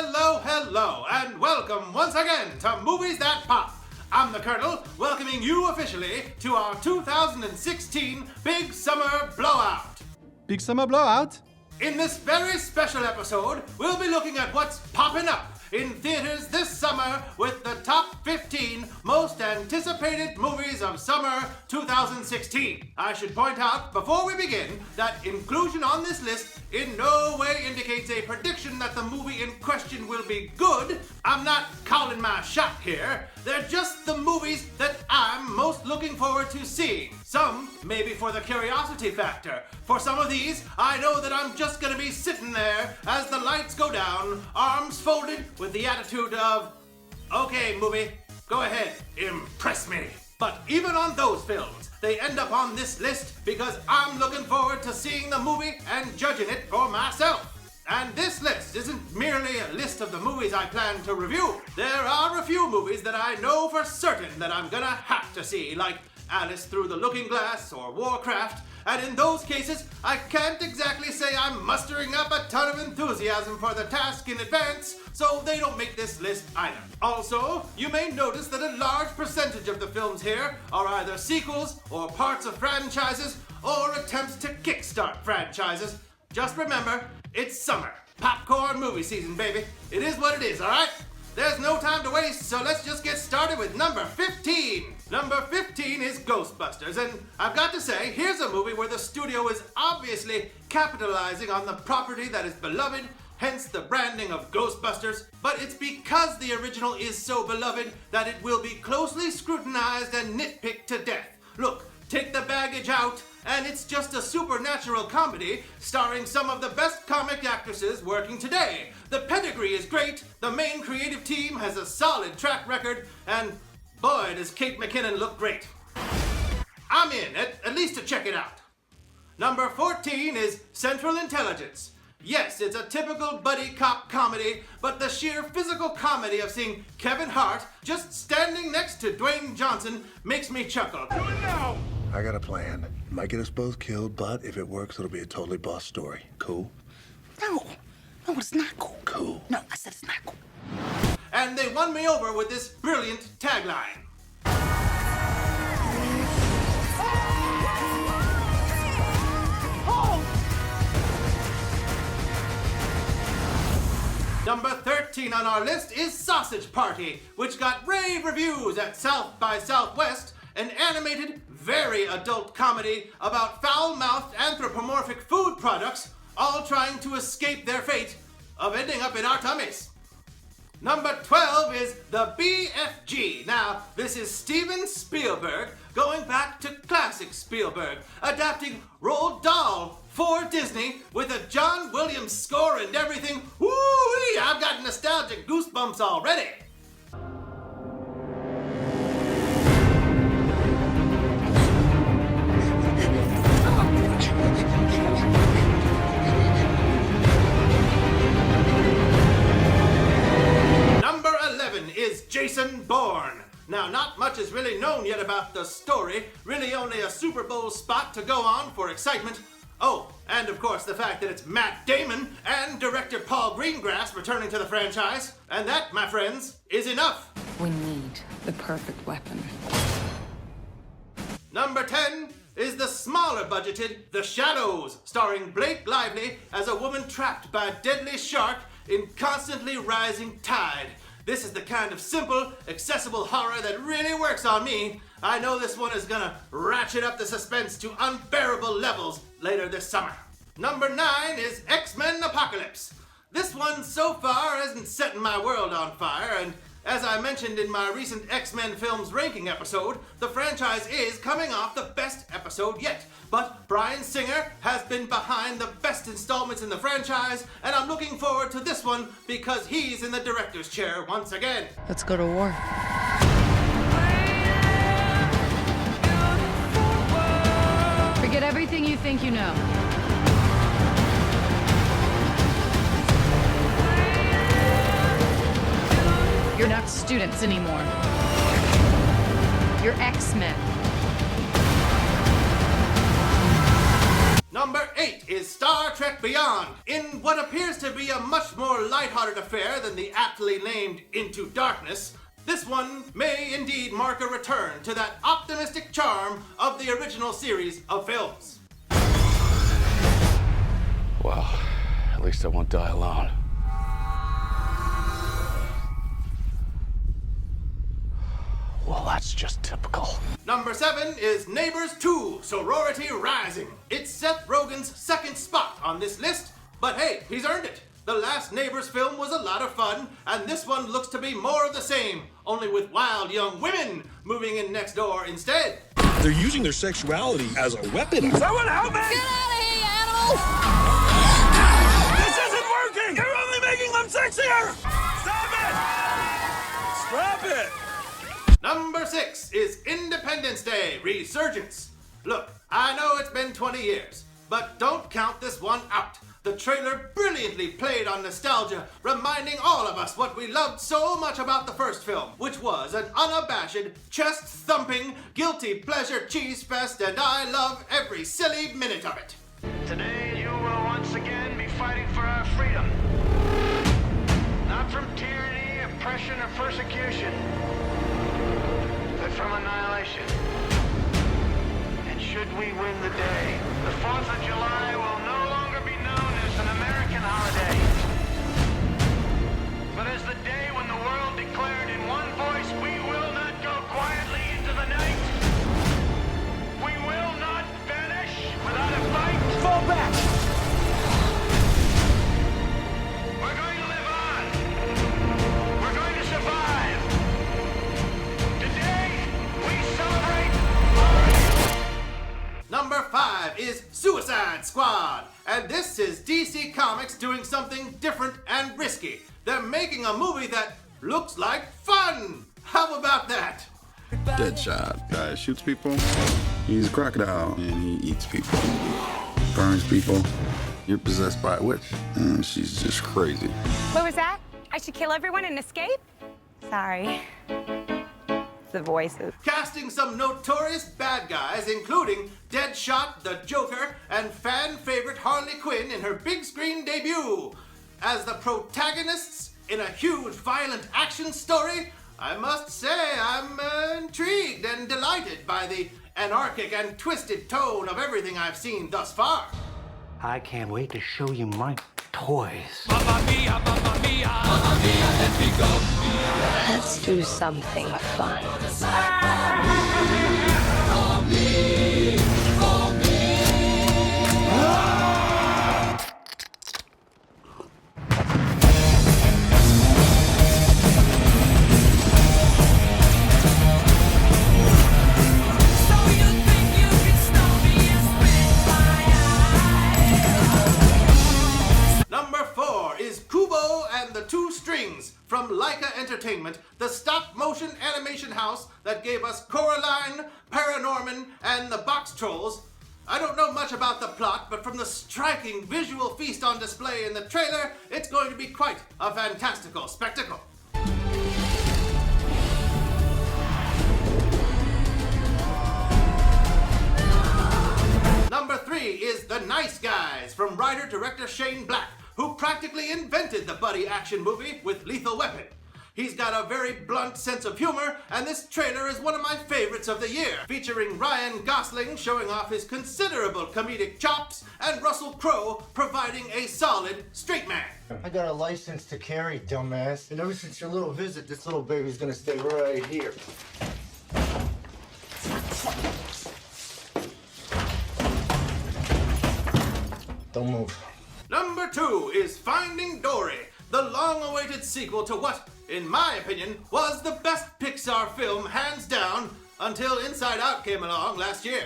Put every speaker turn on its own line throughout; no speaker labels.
Hello, and welcome once again to Movies That Pop. I'm the Kernel, welcoming you officially to our 2016 Big Summer Blowout.
Big Summer Blowout?
In this very special episode, we'll be looking at what's popping up in theaters this summer with the top 15 most anticipated movies of summer 2016. I should point out before we begin that inclusion on this list in no way indicates a prediction that the movie in question will be good. I'm not calling my shot here. They're just the movies that I'm most looking forward to seeing. Some maybe for the curiosity factor. For some of these, I know that I'm just gonna be sitting there as the lights go down, arms folded with the attitude of, okay, movie, go ahead, impress me. But even on those films, they end up on this list because I'm looking forward to seeing the movie and judging it for myself. And this list isn't merely a list of the movies I plan to review. There are a few movies that I know for certain that I'm gonna have to see, like Alice Through the Looking Glass or Warcraft, and in those cases, I can't exactly say I'm mustering up a ton of enthusiasm for the task in advance, so they don't make this list either. Also, you may notice that a large percentage of the films here are either sequels or parts of franchises or attempts to kickstart franchises. Just remember, it's summer. Popcorn movie season, baby. It is what it is, alright? There's no time to waste, so let's just get started with number 15. Number 15 is Ghostbusters, and I've got to say, here's a movie where the studio is obviously capitalizing on the property that is beloved, hence the branding of Ghostbusters, but it's because the original is so beloved that it will be closely scrutinized and nitpicked to death. Look, take the baggage out, and it's just a supernatural comedy starring some of the best comic actresses working today. The pedigree is great, the main creative team has a solid track record, and boy, does Kate McKinnon look great. I'm in, at least to check it out. Number 14 is Central Intelligence. Yes, it's a typical buddy cop comedy, but the sheer physical comedy of seeing Kevin Hart just standing next to Dwayne Johnson makes me chuckle. Do it now!
I got a plan. Might get us both killed, but if it works, it'll be a totally boss story. Cool?
No, it's not cool.
Cool.
No, I said it's not cool.
And they won me over with this brilliant tagline. Number 13 on our list is Sausage Party, which got rave reviews at South by Southwest, an animated, very adult comedy about foul-mouthed anthropomorphic food products all trying to escape their fate of ending up in our tummies. Number 12 is The BFG. Now, this is Steven Spielberg going back to classic Spielberg, adapting Roald Dahl for Disney with a John Williams score and everything. Woo-wee, I've got nostalgic goosebumps already. Number 11 is Jason Bourne. Now, not much is really known yet about the story, really only a Super Bowl spot to go on for excitement. Oh, and of course the fact that it's Matt Damon and director Paul Greengrass returning to the franchise. And that, my friends, is enough.
We need the perfect weapon.
Number 10 is the smaller budgeted The Shadows, starring Blake Lively as a woman trapped by a deadly shark in constantly rising tide. This is the kind of simple, accessible horror that really works on me. I know this one is gonna ratchet up the suspense to unbearable levels later this summer. Number 9 is X-Men Apocalypse. This one so far isn't setting my world on fire, and as I mentioned in my recent X-Men films ranking episode, the franchise is coming off the best episode yet. But Bryan Singer has been behind the best installments in the franchise, and I'm looking forward to this one because he's in the director's chair once again.
Let's go to war. Forget everything you think you know. You're not students anymore. You're X-Men.
Number 8 is Star Trek Beyond. In what appears to be a much more lighthearted affair than the aptly named Into Darkness, this one may indeed mark a return to that optimistic charm of the original series of films.
Well, at least I won't die alone. Well, that's just typical.
Number 7 is Neighbors 2, Sorority Rising. It's Seth Rogen's second spot on this list, but hey, he's earned it. The last Neighbors film was a lot of fun, and this one looks to be more of the same, only with wild young women moving in next door instead.
They're using their sexuality as a weapon. Someone help me!
Get out of here, you animal!
This isn't working! You're only making them sexier! Stop it! Stop it!
Number 6 is Independence Day, Resurgence. Look, I know it's been 20 years, but don't count this one out. The trailer brilliantly played on nostalgia, reminding all of us what we loved so much about the first film, which was an unabashed, chest-thumping, guilty pleasure cheese fest, and I love every silly minute of it.
Today you will once again be fighting for our freedom. Not from tyranny, oppression, or persecution, but from annihilation. And should we win the day, the 4th of July will no longer be known as an American holiday, but as the day when the world declared in one voice, we will not go quietly into the night. We will not vanish without a fight.
Fall back!
We're going to live on. We're going to survive. Today, we celebrate.
Number 5 is Suicide Squad, and this is DC Comics doing something different and risky. They're making a movie that looks like fun. How about that?
Deadshot. Guy shoots people. He's a crocodile and he eats people. Burns people. You're possessed by a witch and she's just crazy.
What was that? I should kill everyone and escape? Sorry. The voices.
Casting some notorious bad guys, including Deadshot, the Joker, and fan favorite Harley Quinn in her big screen debut. As the protagonists in a huge violent action story, I must say I'm intrigued and delighted by the anarchic and twisted tone of everything I've seen thus far.
I can't wait to show you my toys.
Let's do something fun.
Number 4 is Kubo and the Two Strings from Laika Entertainment, the stop-motion animation house that gave us Coraline, Paranorman, and the Box Trolls. I don't know much about the plot, but from the striking visual feast on display in the trailer, it's going to be quite a fantastical spectacle. Number 3 is The Nice Guys from writer-director Shane Black, who practically invented the buddy action movie with Lethal Weapon. He's got a very blunt sense of humor, and this trailer is one of my favorites of the year, featuring Ryan Gosling showing off his considerable comedic chops and Russell Crowe providing a solid straight man.
I got a license to carry, dumbass. And ever since your little visit, this little baby's gonna stay right here. Don't move.
Number 2 is Finding Dory, the long-awaited sequel to what, in my opinion, was the best Pixar film hands down until Inside Out came along last year.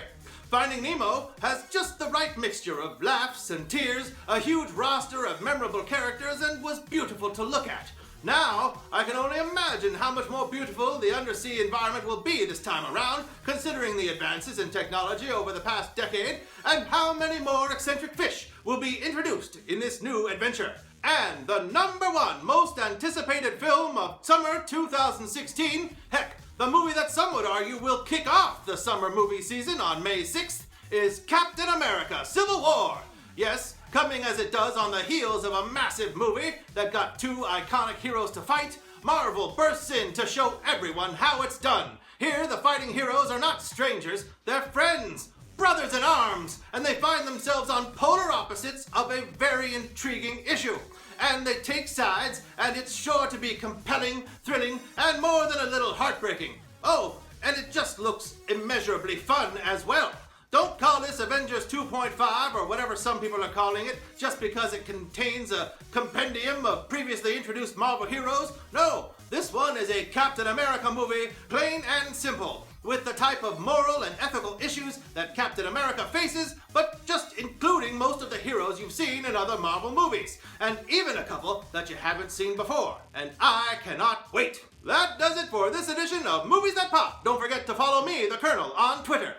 Finding Nemo has just the right mixture of laughs and tears, a huge roster of memorable characters, and was beautiful to look at. Now, I can only imagine how much more beautiful the undersea environment will be this time around, considering the advances in technology over the past decade, and how many more eccentric fish will be introduced in this new adventure. And the number 1 most anticipated film of summer 2016, heck, the movie that some would argue will kick off the summer movie season on May 6th, is Captain America: Civil War. Yes, Coming as it does on the heels of a massive movie that got two iconic heroes to fight, Marvel bursts in to show everyone how it's done. Here, the fighting heroes are not strangers, they're friends, brothers in arms, and they find themselves on polar opposites of a very intriguing issue. And they take sides, and it's sure to be compelling, thrilling, and more than a little heartbreaking. Oh, and it just looks immeasurably fun as well. Don't call this Avengers 2.5 or whatever some people are calling it just because it contains a compendium of previously introduced Marvel heroes. No, this one is a Captain America movie, plain and simple, with the type of moral and ethical issues that Captain America faces, but just including most of the heroes you've seen in other Marvel movies, and even a couple that you haven't seen before. And I cannot wait. That does it for this edition of Movies That Pop. Don't forget to follow me, the Kernel, on Twitter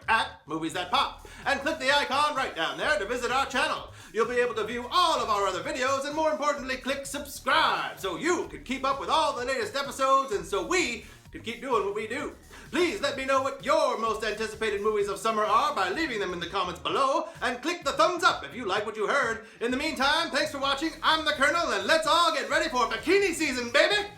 @MoviesThatPop, and click the icon right down there to visit our channel. You'll be able to view all of our other videos, and more importantly, click subscribe so you can keep up with all the latest episodes and so we can keep doing what we do. Please let me know what your most anticipated movies of summer are by leaving them in the comments below, and click the thumbs up if you like what you heard. In the meantime, thanks for watching. I'm the Kernel, and let's all get ready for bikini season, baby!